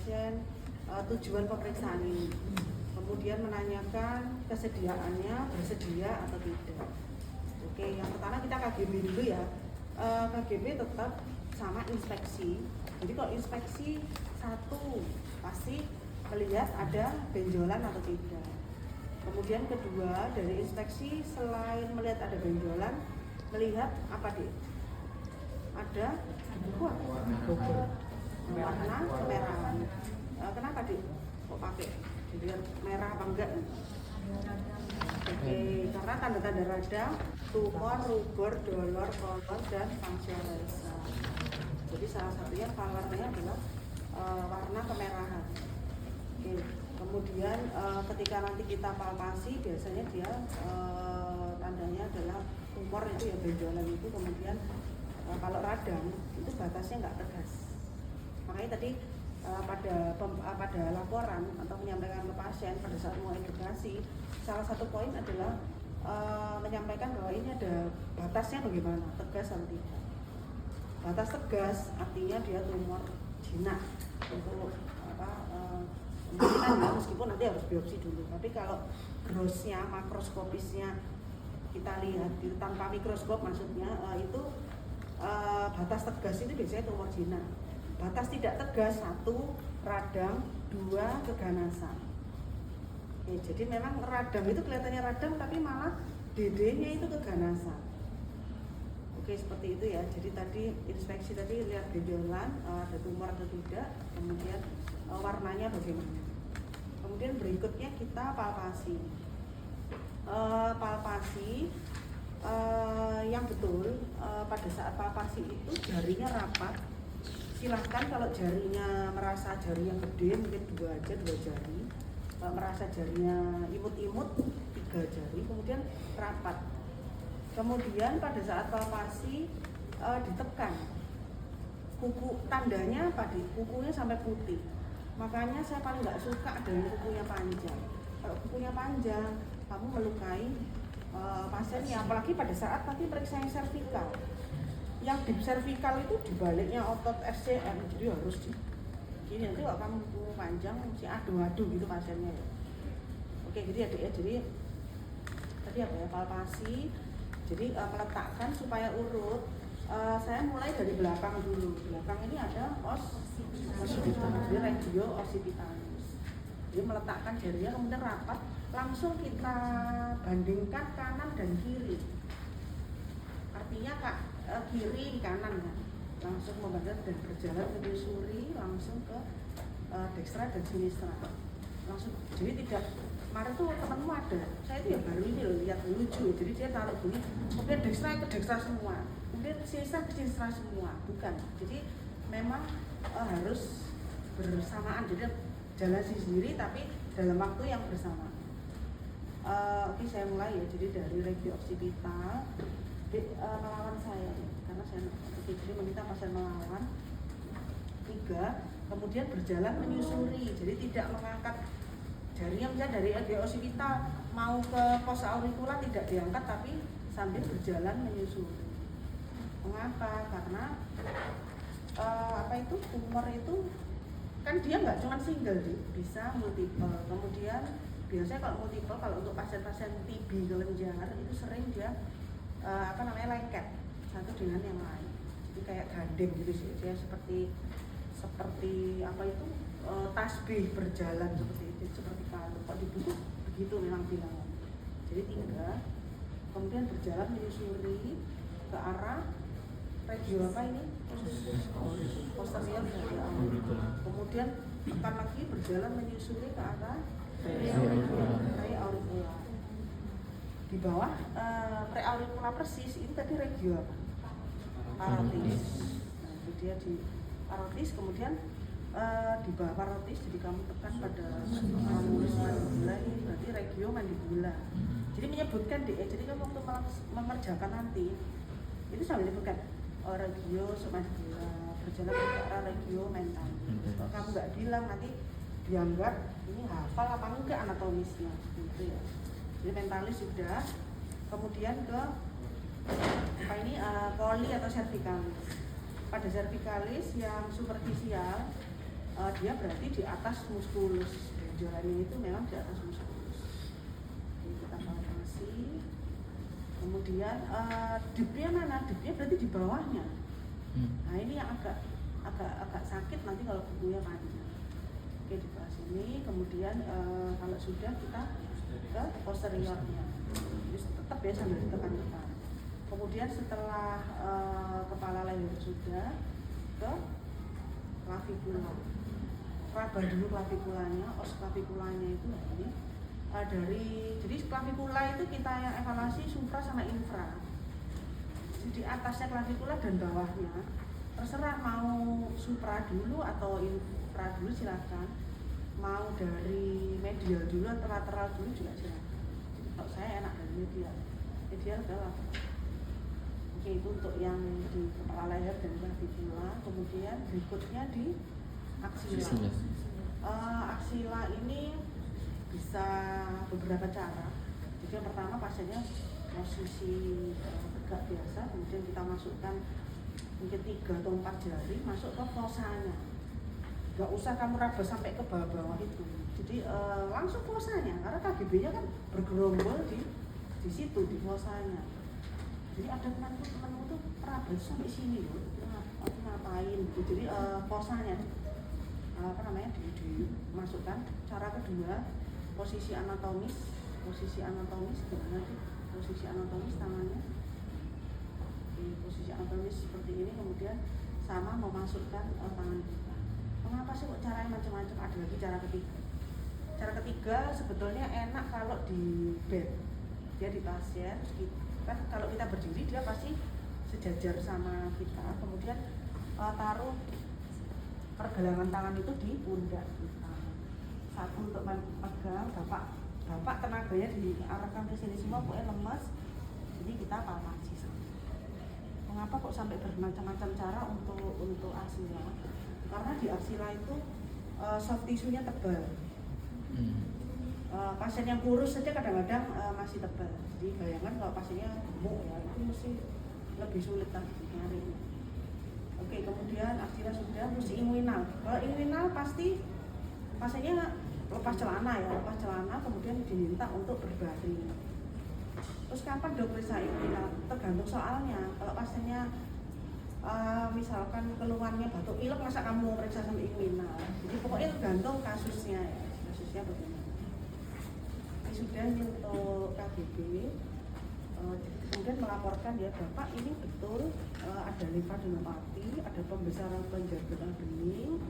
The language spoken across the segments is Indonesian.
pasien tujuan pemeriksaan ini. Kemudian menanyakan kesediaannya, bersedia atau tidak. Oke, yang pertama kita KGB dulu ya. KGB tetap sama inspeksi. Jadi kalau inspeksi satu pasti melihat ada benjolan atau tidak. Kemudian kedua dari inspeksi selain melihat ada benjolan, melihat apa deh? Ada warna kemerahan. Kenapa deh? Kok pakai? Biar merah apa enggak? Oke, karena tanda-tanda radang, tumor, rubor, dolor, kolon, dan fungsionalisa. Jadi salah satunya warnanya adalah warna kemerahan. Oke, kemudian ketika nanti kita palpasi, biasanya dia tandanya adalah tumor itu ya benjolan itu. Kemudian kalau radang itu batasnya nggak tegas. Makanya tadi pada laporan atau menyampaikan ke pasien pada saat mau edukasi, salah satu poin adalah menyampaikan bahwa ini ada batasnya bagaimana, tegas atau tidak. Batas tegas artinya dia tumor jinak untuk kemungkinan ya, meskipun nanti harus biopsi dulu. Tapi kalau grossnya, makroskopisnya kita lihat itu tanpa mikroskop maksudnya itu batas tegas itu biasanya tumor jinak. Batas tidak tegas, satu radang, dua keganasan. Oke, jadi memang radang itu kelihatannya radang tapi malah DD-nya itu keganasan. Oke, seperti itu ya. Jadi tadi inspeksi tadi lihat benjolan, ada tumor atau tidak, kemudian warnanya bagaimana. Kemudian berikutnya kita palpasi. Palpasi yang betul pada saat palpasi itu jarinya rapat. Silahkan kalau jarinya merasa jarinya gede mungkin dua jari, kalau merasa jarinya imut-imut 3 jari, kemudian rapat. Kemudian pada saat palpasi ditekan kuku, tandanya apa di kukunya sampai putih. Makanya saya paling nggak suka dengan kukunya panjang. Kalau kukunya panjang kamu melukai pasiennya, apalagi pada saat nanti periksa yang servikal. Yang di servikal itu dibaliknya otot SCM, jadi harus di gini. Nanti kalau kamu kuku panjang mesti adu-adu gitu pasiennya ya. Oke, jadi adik ya, jadi tadi apa ya, palpasi. Jadi meletakkan supaya urut. Saya mulai dari belakang dulu. Belakang ini ada occipitalis, jadi regio occipitalis. Jadi meletakkan jarinya kemudian rapat, langsung kita bandingkan kanan dan kiri. Artinya kiri kanan ya, langsung membanding dan berjalan menyusuri langsung ke dekstra dan sinistra. Langsung, jadi tidak. Kemarin tuh temanmu ada, saya itu ya baru ini loh lihat lucu, jadi dia taruh gini, kemudian dekstra ke dekstra semua, kemudian sinistra ke sinistra semua, bukan. Jadi memang harus bersamaan, jadi jalan sendiri tapi dalam waktu yang bersamaan. Oke, saya mulai ya, jadi dari regio occipital melawan saya ya, karena saya jadi meminta pasien melawan 3, kemudian berjalan menyusuri, jadi tidak mengangkat jarinya misalnya dari regio occipital mau ke fossa auricula tidak diangkat tapi sambil berjalan menyusuri. Mengapa? Karena apa itu tumor itu kan dia nggak cuma single, bisa multiple. Kemudian biasanya kalau multiple, kalau untuk pasien-pasien TB kelenjar itu sering dia lengket satu dengan yang lain, jadi kayak gandeng gitu sih, dia seperti apa itu tasbih berjalan seperti itu, seperti kalau di buku begitu memang bilang. Jadi 3, kemudian berjalan menyusuri ke arah regio apa ini posterior, kemudian akan lagi berjalan menyusuri ke arah preauricula. Di bawah preauricula persis ini tadi regio apa? Parotis. Nah, itu dia di parotis, kemudian di bawah parotis, jadi kamu tekan pada ramus mandibula, ini berarti regio mandibula. Jadi menyebutkan jadi kamu waktu mengerjakan nanti itu sambil menyebutkan regio mandibula, berjalan ke arah regio mentalis. Kalau kamu nggak bilang nanti dianggap ini hafal apa enggak anatomisnya gitu ya. Jadi mentalis sudah, kemudian ke apa ini coli atau cervicalis. Pada cervicalis yang superficial dia berarti di atas muskulus. Benjolan ini itu memang di atas muskulus. Jadi kita palpasi. Kemudian dipnya mana? Dipnya berarti di bawahnya. Nah ini yang agak sakit nanti kalau bukunya panjang. Oke, di bawah sini. Kemudian kalau sudah kita ke posteriornya. Jadi tetap ya sambil ditekan-tekan. Kemudian setelah kepala leher sudah ke clavicula. Raba dulu claviculanya, os claviculanya itu ini. Jadi clavicula itu kita yang evaluasi supra sama infra. Jadi atasnya clavicula dan bawahnya terserah mau supra dulu atau infra dulu silakan. Mau dari medial dulu atau lateral dulu juga silakan. Kalau saya enak dari medial. Medial adalah oke, itu untuk yang di kepala leher dan clavicula. Kemudian berikutnya di aksila. Aksila ini bisa beberapa cara. Jadi yang pertama pasiennya posisi tegak biasa, kemudian kita masukkan mungkin 3 atau 4 jari masuk ke fosanya. Gak usah kamu raba sampai ke bawah-bawah itu. Jadi langsung fosanya, karena KGB-nya kan bergerombol di situ di fosanya. Jadi ada temanku tuh raba sampai sini loh. Aku ngapain gitu. Jadi fosanya dimasukkan. Cara kedua posisi anatomis gimana sih posisi anatomis tangannya di posisi anatomis seperti ini, kemudian sama memasukkan tangan kita. Mengapa sih kok caranya macam-macam? Ada lagi cara ketiga sebetulnya enak kalau di bed, dia di pasien kan kalau kita berdiri dia pasti sejajar sama kita, kemudian taruh pergelangan tangan itu di pundak kita. Satu untuk megang, bapak tenaganya diarahkan ke sini semua, pokoknya lemas. Jadi kita palpasi. Mengapa kok sampai bermacam-macam cara untuk aksila? Karena di aksila itu soft tisunya tebal. Pasien yang kurus saja kadang-kadang masih tebal. Jadi bayangkan kalau pasiennya gemuk ya, itu mesti lebih sulit nyari. Oke, kemudian aksila sudah, mesti inguinal. Kalau inguinal pasti pasiennya lepas celana, kemudian diminta untuk berbaring. Terus kapan dok periksa inguinal? Tergantung soalnya. Kalau pasiennya misalkan keluhannya batuk pilek, masa kamu mau periksa sampai inguinal? Jadi pokoknya tergantung kasusnya ya, kasusnya bagaimana. Ini sudah untuk KGB. Kemudian melaporkan ya bapak ini betul ada limfadenopati, ada pembesaran kelenjar getah bening.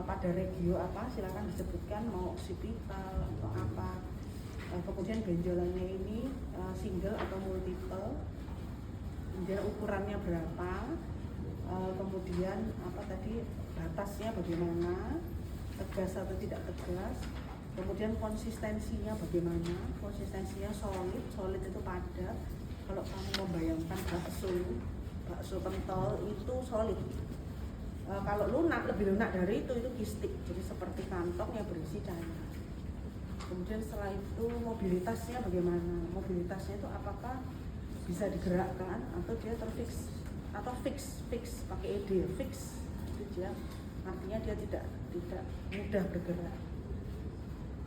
Pada regio apa silakan disebutkan, mau occipital atau apa. Kemudian benjolannya ini single atau multiple, kemudian ukurannya berapa, kemudian apa tadi batasnya bagaimana, tegas atau tidak tegas, kemudian konsistensinya bagaimana, konsistensinya solid itu padat. Kalau kamu membayangkan bakso pentol itu solid. Kalau lunak, lebih lunak dari itu kistik, jadi seperti kantong yang berisi cairan. Kemudian setelah itu mobilitasnya bagaimana? Mobilitasnya itu apakah bisa digerakkan atau dia terfix atau fix pakai ed fix itu dia, artinya dia tidak mudah bergerak.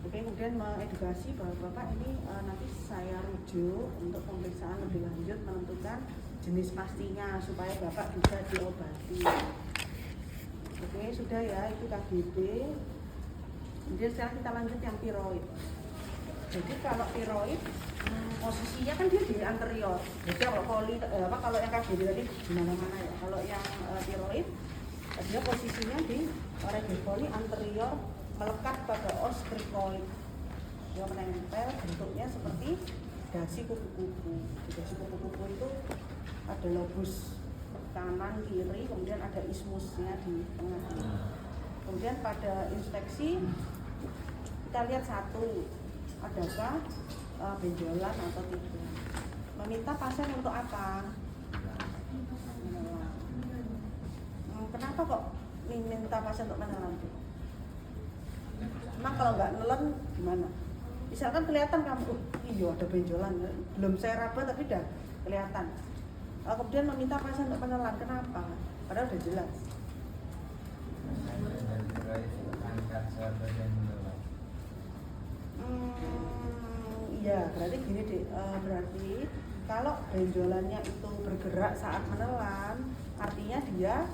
Oke, kemudian mengedukasi bahwa bapak ini nanti saya rujuk untuk pemeriksaan lebih lanjut menentukan jenis pastinya supaya bapak bisa diobati. Oke, sudah ya, itu KGB. Kemudian sekarang kita lanjut yang tiroid. Jadi kalau tiroid posisinya kan dia di anterior. Jadi kalau yang KGB tadi di mana-mana ya. Kalau yang tiroid dia posisinya di regipoli anterior melekat pada os cricoid. Dia menempel, bentuknya seperti dasi kupu-kupu. Di dasi kupu-kupu itu ada lobus kanan kiri, kemudian ada ismusnya di tengah. Kemudian pada inspeksi kita lihat satu, adakah benjolan atau tidak. Meminta pasien untuk apa? Kenapa kok minta pasien untuk menelan? Emang kalau nggak nelen gimana? Misalkan kelihatan kamu, iya ada benjolan, belum saya raba tapi udah kelihatan. Kemudian meminta pasien untuk menelan, kenapa? Padahal udah jelas. berarti gini deh, berarti kalau benjolannya itu bergerak saat menelan, artinya dia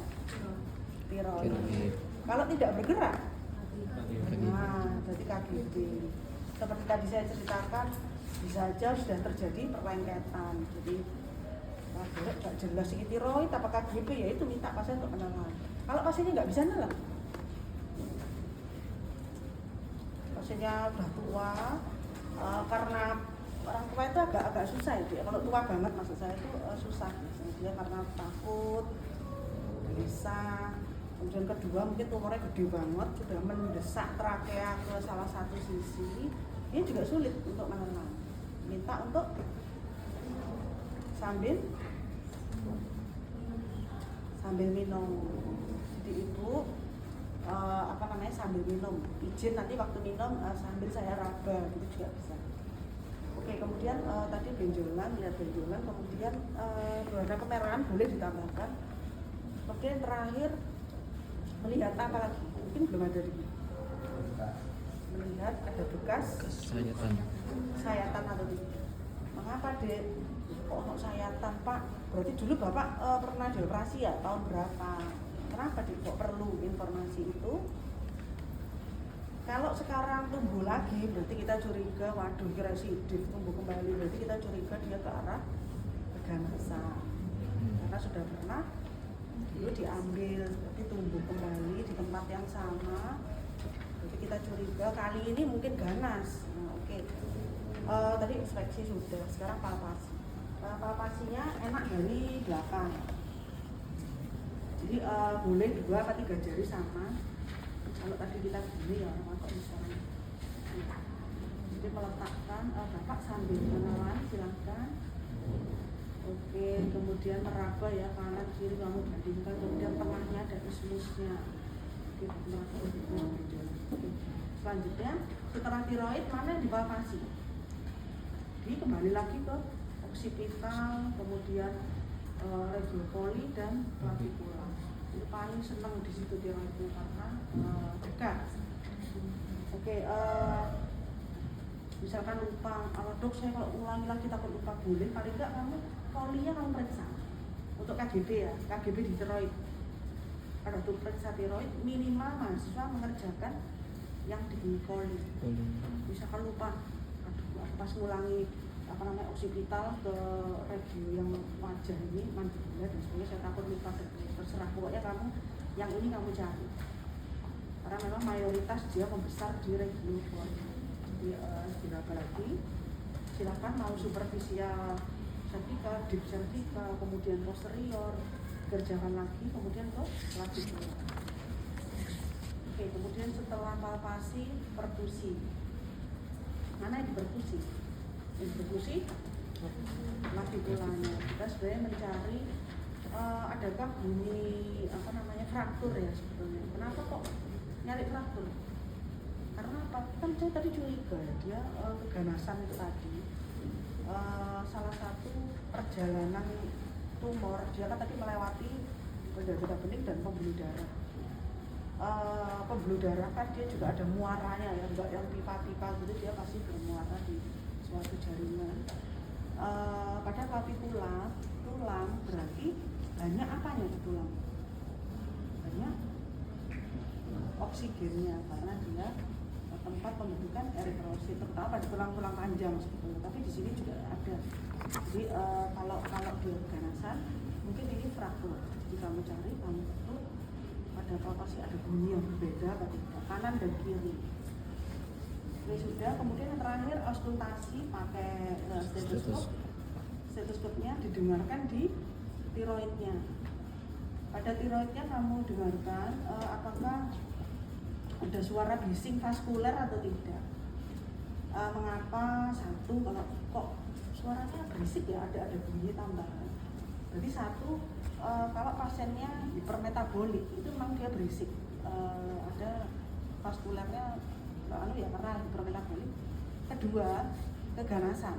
tiroid. Kalau tidak bergerak, nah jadi KGB. Seperti tadi saya ceritakan, bisa aja sudah terjadi perlengketan. Jadi nggak jelas ini tiroid apa KGB, ya itu minta pasien untuk menelan. Kalau pasiennya nggak bisa nelan, pasiennya udah tua, karena orang tua itu agak susah ya. Kalau tua banget maksud saya itu susah. Misalnya dia karena takut, gelisah. Kemudian kedua mungkin tumornya gede banget, sudah mendesak trakea ke salah satu sisi, ini juga sulit untuk menelan. Minta untuk sambil minum. Jadi ibu sambil minum, izin nanti waktu minum sambil saya raba, gitu juga bisa. Oke, kemudian tadi benjolan, lihat benjolan, kemudian berwarna kemerahan boleh ditambahkan. Kemudian terakhir melihat apa lagi? Mungkin belum ada di melihat ada bekas sayatan atau tidak. Mengapa dek? Kok sayatan pak? Berarti dulu bapak pernah dioperasi ya? Tahun berapa? Kenapa dek kok perlu informasi itu? Kalau sekarang tumbuh lagi, berarti kita curiga, waduh ini residif, tumbuh kembali, berarti kita curiga dia ke arah keganasan. Karena sudah pernah dulu diambil, berarti tumbuh kembali di tempat yang sama, berarti kita curiga kali ini mungkin ganas. Nah, oke. Tadi inspeksi sudah, sekarang palpasi. Palpasinya enak dari belakang. Jadi boleh 2 atau 3 jari sama. Kalau tadi kita gini ya, kok misalnya. Jadi meletakkan, bapak sambil menelan, silahkan. Oke, kemudian meraba ya, kanan kiri kamu bandingkan, kemudian tengahnya ada ismusnya. Selanjutnya, setelah tiroid mana yang dipalpasi? Jadi kembali lagi ke oksipital, kemudian regiopoli dan clavicula. Jadi paling senang di situ tiroid itu karena dekat. Oke, misalkan lupa, dok saya kalau ulangi lagi takut lupa, boleh paling enggak kamu polinya kamu periksa untuk KGB ya, KGB di tiroid. Pada untuk periksa tiroid minimal mahasiswa mengerjakan yang di poli. Misalkan lupa, pas ngulangi oksipital ke regio yang wajah ini mandibula dan sebagainya, saya takut lupa, terserah, pokoknya kamu yang ini kamu cari karena memang mayoritas dia membesar di regio poli. Jadi diraba lagi, silakan mau superficial cervical, deep cervical, kemudian posterior, kerjakan lagi, kemudian ke clavicula. Oke, kemudian setelah palpasi, perkusi. Mana yang diperkusi? Distribusi claviculanya. Kita sebenarnya mencari adakah bunyi fraktur ya sebetulnya. Kenapa kok nyari fraktur? Karena apa? Kan saya tadi curiga ya, dia keganasan itu tadi. Salah satu perjalanan tumor dia kan tadi melewati pembuluh bening dan pembuluh darah. Pembuluh darah kan dia juga ada muaranya ya, enggak yang pipa-pipa gitu, dia pasti bermuara di suatu jaringan. Pada clavicula, tulang berarti banyak apanya di tulang? Banyak oksigennya karena dia tempat pembentukan eritrosit, terutama pada tulang-tulang panjang sebetulnya. Tapi di sini juga ada. Jadi kalau dia keganasan, mungkin ini fraktur. Jadi kamu cari, kamu tutup, pada palpasi ada bunyi yang berbeda pada kanan dan kiri. Oke, sudah. Kemudian yang terakhir auskultasi pakai stetoskop. Stetoskopnya didengarkan di tiroidnya. Pada tiroidnya kamu dengarkan apakah ada suara bising vaskuler atau tidak. Mengapa? Satu, kalau kok suaranya berisik ya, ada bunyi tambahan. Berarti satu, kalau pasiennya hipermetabolik itu memang dia berisik, ada vaskulernya karena hipermetabolik. Kedua, keganasan,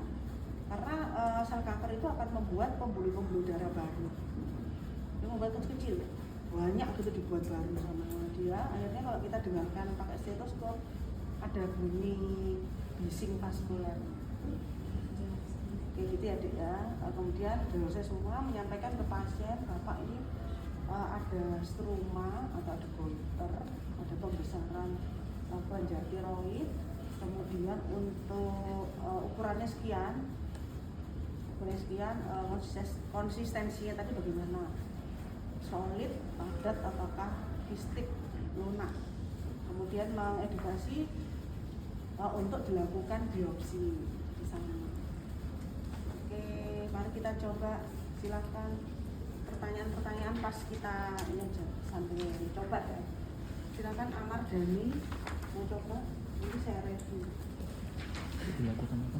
karena sel kanker itu akan membuat pembuluh-pembuluh darah baru, dia membuat kecil banyak gitu, dibuat baru sama dia. Akhirnya kalau kita dengarkan pakai stetoskop ada bunyi bising vaskuler. Kayak gitu ya Dek ya. Kemudian diagnosis semua, menyampaikan ke pasien, Bapak ini ada struma atau ada goiter, ada pembesaran kelenjar tiroid, kemudian untuk ukurannya sekian, konsistensinya tadi bagaimana, solid, padat, ataukah kistik, lunak. Kemudian mengedukasi untuk dilakukan biopsi di sana. Oke, mari kita coba, silakan pertanyaan-pertanyaan pas kita ini aja sambil coba ya. Silakan Amar Dhani mau coba, ini saya review. Dilakukan apa?